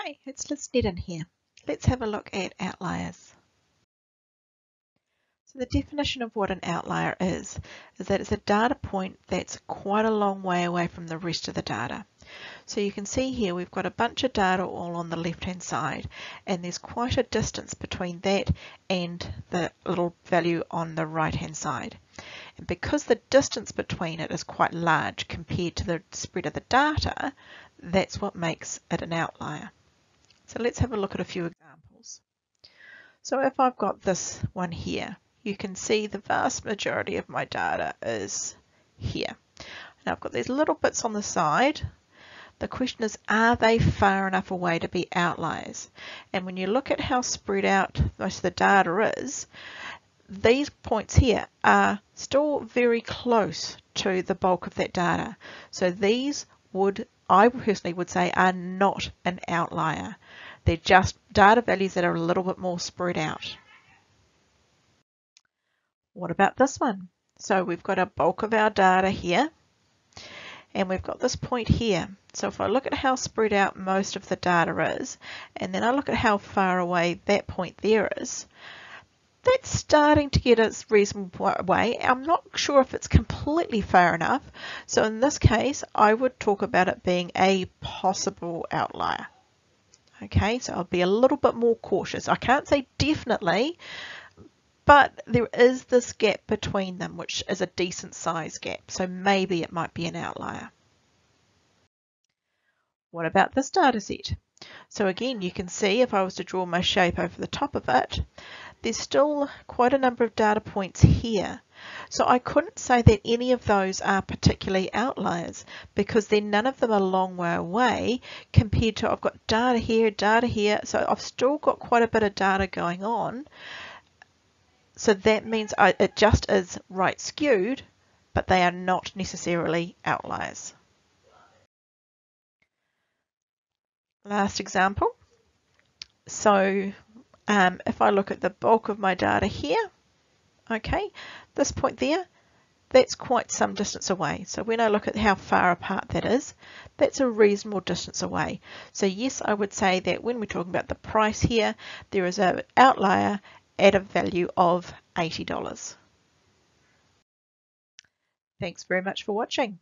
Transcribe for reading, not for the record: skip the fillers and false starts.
Hi, it's Liz Nedden here. Let's have a look at outliers. So the definition of what an outlier is that it's a data point that's quite a long way away from the rest of the data. So you can see here we've got a bunch of data all on the left hand side, and there's quite a distance between that and the little value on the right hand side. And because the distance between it is quite large compared to the spread of the data, that's what makes it an outlier. So let's have a look at a few examples. So if I've got this one here, you can see the vast majority of my data is here. Now I've got these little bits on the side. The question is, are they far enough away to be outliers? And when you look at how spread out most of the data is, these points here are still very close to the bulk of that data. So these I personally would say, are not an outlier. They're just data values that are a little bit more spread out. What about this one? So we've got a bulk of our data here, and we've got this point here. So if I look at how spread out most of the data is, and then I look at how far away that point there is, that's starting to get its reasonable way. I'm not sure if it's completely far enough. So in this case, I would talk about it being a possible outlier. Okay, so I'll be a little bit more cautious. I can't say definitely, but there is this gap between them, which is a decent size gap. So maybe it might be an outlier. What about this data set? So again, you can see if I was to draw my shape over the top of it, there's still quite a number of data points here. So I couldn't say that any of those are particularly outliers because then none of them are a long way away compared to I've got data here, so I've still got quite a bit of data going on. So that means it just is right skewed, but they are not necessarily outliers. Last example. So if I look at the bulk of my data here, okay, this point there, that's quite some distance away. So when I look at how far apart that is, that's a reasonable distance away. So yes, I would say that when we're talking about the price here, there is an outlier at a value of $80. Thanks very much for watching.